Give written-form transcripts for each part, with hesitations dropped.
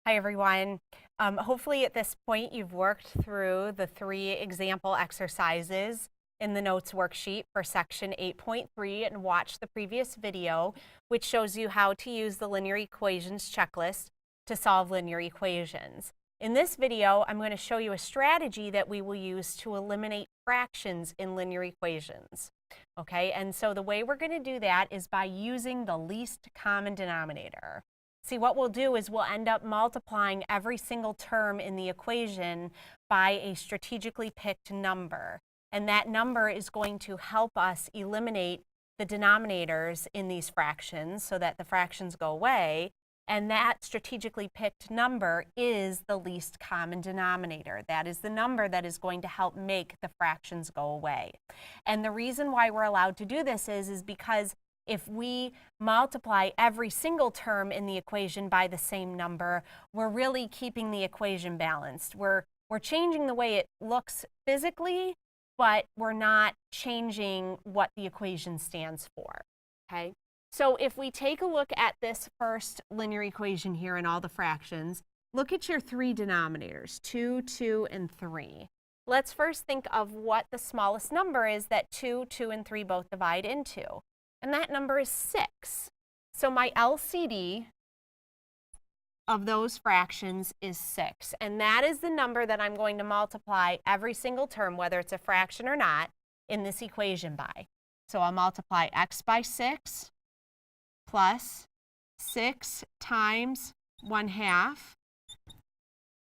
Hi, everyone. Hopefully at this point you've worked through the 3 example exercises in the notes worksheet for section 8.3 and watched the previous video, which shows you how to use the linear equations checklist to solve linear equations. In this video, I'm going to show you a strategy that we will use to eliminate fractions in linear equations. Okay, and so the way we're going to do that is by using the least common denominator. See, what we'll do is we'll end up multiplying every single term in the equation by a strategically picked number. And that number is going to help us eliminate the denominators in these fractions so that the fractions go away. And that strategically picked number is the least common denominator. That is the number that is going to help make the fractions go away. And the reason why we're allowed to do this is because if we multiply every single term in the equation by the same number, we're really keeping the equation balanced. We're changing the way it looks physically, but we're not changing what the equation stands for, okay? So if we take a look at this first linear equation here and all the fractions, look at your 3 denominators, 2, 2, and 3. Let's first think of what the smallest number is that 2, 2, and 3 both divide into. And that number is 6. So my LCD of those fractions is 6. And that is the number that I'm going to multiply every single term, whether it's a fraction or not, in this equation by. So I'll multiply x by 6 plus 6 times 1/2.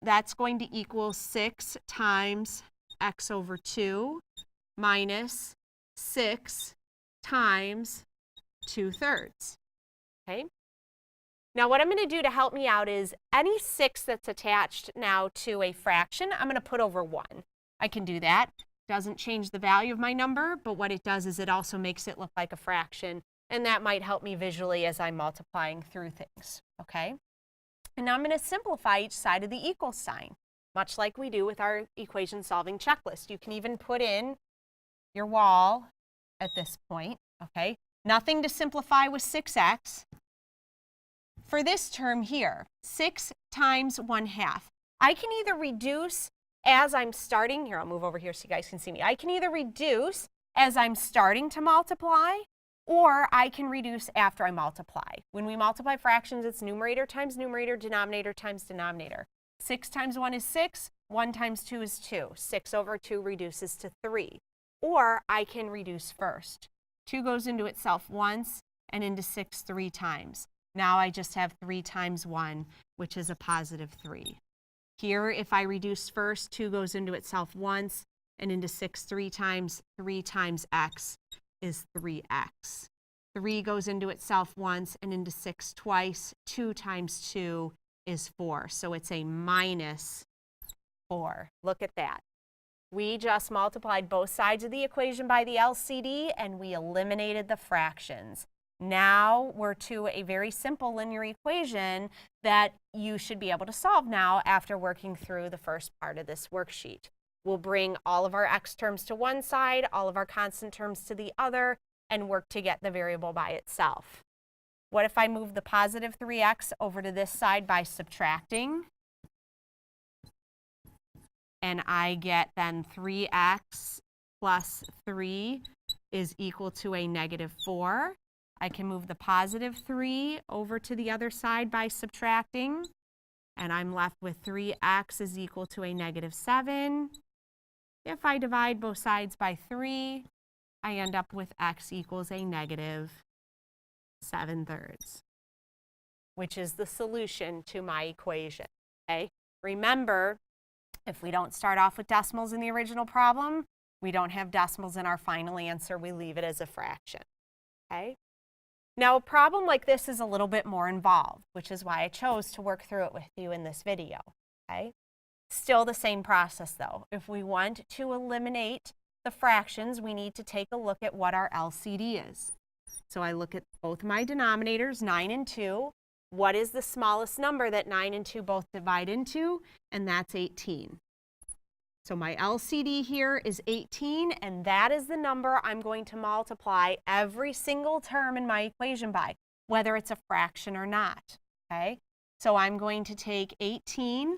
That's going to equal 6 times x over 2 minus 6 times 2/3, okay? Now what I'm going to do to help me out is any 6 that's attached now to a fraction, I'm going to put over 1. I can do that. Doesn't change the value of my number, but what it does is it also makes it look like a fraction, and that might help me visually as I'm multiplying through things, okay? And now I'm going to simplify each side of the equal sign, much like we do with our equation solving checklist. You can even put in your wall at this point, okay? Nothing to simplify with 6x. For this term here, 6 times 1/2. I can either reduce as I'm starting, here I'll move over here so you guys can see me. I can either reduce as I'm starting to multiply, or I can reduce after I multiply. When we multiply fractions, it's numerator times numerator, denominator times denominator. 6 times 1 is 6, 1 times 2 is 2. 6 over 2 reduces to 3. Or I can reduce first. 2 goes into itself once and into 6 3 times. Now I just have 3 times 1, which is a positive 3. Here, if I reduce first, 2 goes into itself once and into 6 3 times. 3 times x is 3x. 3 goes into itself once and into 6 twice. 2 times 2 is 4. So it's a minus 4. Look at that. We just multiplied both sides of the equation by the LCD and we eliminated the fractions. Now we're to a very simple linear equation that you should be able to solve now after working through the first part of this worksheet. We'll bring all of our x terms to one side, all of our constant terms to the other, and work to get the variable by itself. What if I move the positive 3x over to this side by subtracting? And I get then 3x plus 3 is equal to a negative 4. I can move the positive 3 over to the other side by subtracting, and I'm left with 3x is equal to a negative 7. If I divide both sides by 3, I end up with x equals a negative 7/3, which is the solution to my equation, okay? Remember, if we don't start off with decimals in the original problem, we don't have decimals in our final answer. We leave it as a fraction, okay? Now, a problem like this is a little bit more involved, which is why I chose to work through it with you in this video, okay? Still the same process, though. If we want to eliminate the fractions, we need to take a look at what our LCD is. So I look at both my denominators, 9 and 2. What is the smallest number that 9 and 2 both divide into? And that's 18. So my LCD here is 18, and that is the number I'm going to multiply every single term in my equation by, whether it's a fraction or not, okay? So I'm going to take 18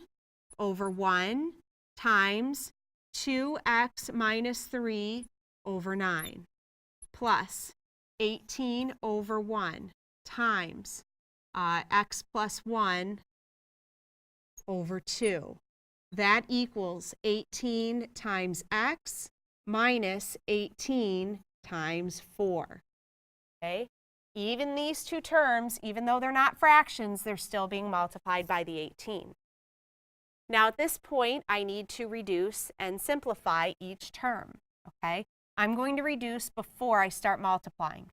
over 1 times 2x minus 3 over 9 plus 18 over 1 times x plus 1 over 2. That equals 18 times x minus 18 times 4. Okay? Even these two terms, even though they're not fractions, they're still being multiplied by the 18. Now at this point, I need to reduce and simplify each term. Okay? I'm going to reduce before I start multiplying.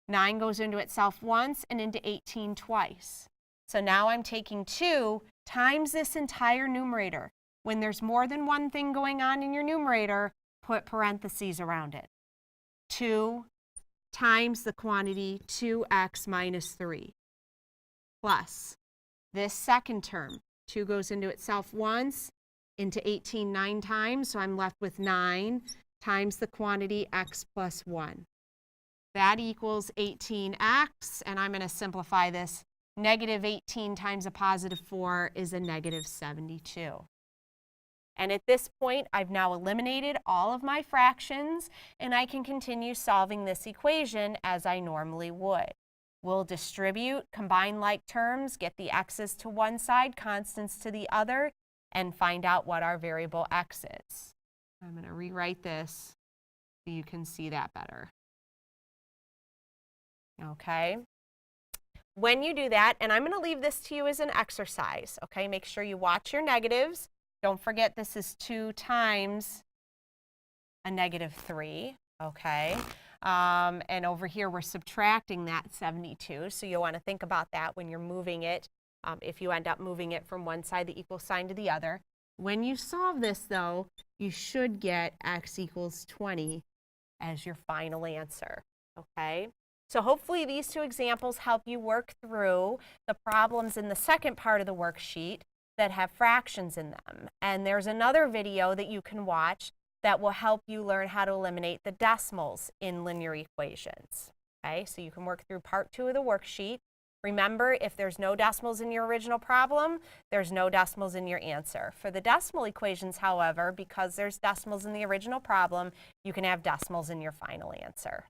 9 goes into itself once and into 18 twice. So now I'm taking 2 times this entire numerator. When there's more than one thing going on in your numerator, put parentheses around it. 2 times the quantity 2x minus 3 plus this second term. 2 goes into itself once, into 18 9 times, so I'm left with 9 times the quantity x plus 1. That equals 18x, and I'm going to simplify this. Negative 18 times a positive 4 is a negative 72. And at this point, I've now eliminated all of my fractions, and I can continue solving this equation as I normally would. We'll distribute, combine like terms, get the x's to one side, constants to the other, and find out what our variable x is. I'm going to rewrite this so you can see that better. Okay? When you do that, and I'm going to leave this to you as an exercise, okay? Make sure you watch your negatives. Don't forget this is 2 times a negative 3, okay? And over here we're subtracting that 72, so you'll want to think about that when you're moving it, if you end up moving it from one side, the equal sign, to the other. When you solve this, though, you should get x equals 20 as your final answer, okay? So hopefully these two examples help you work through the problems in the second part of the worksheet that have fractions in them. And there's another video that you can watch that will help you learn how to eliminate the decimals in linear equations. Okay, so you can work through part 2 of the worksheet. Remember, if there's no decimals in your original problem, there's no decimals in your answer. For the decimal equations, however, because there's decimals in the original problem, you can have decimals in your final answer.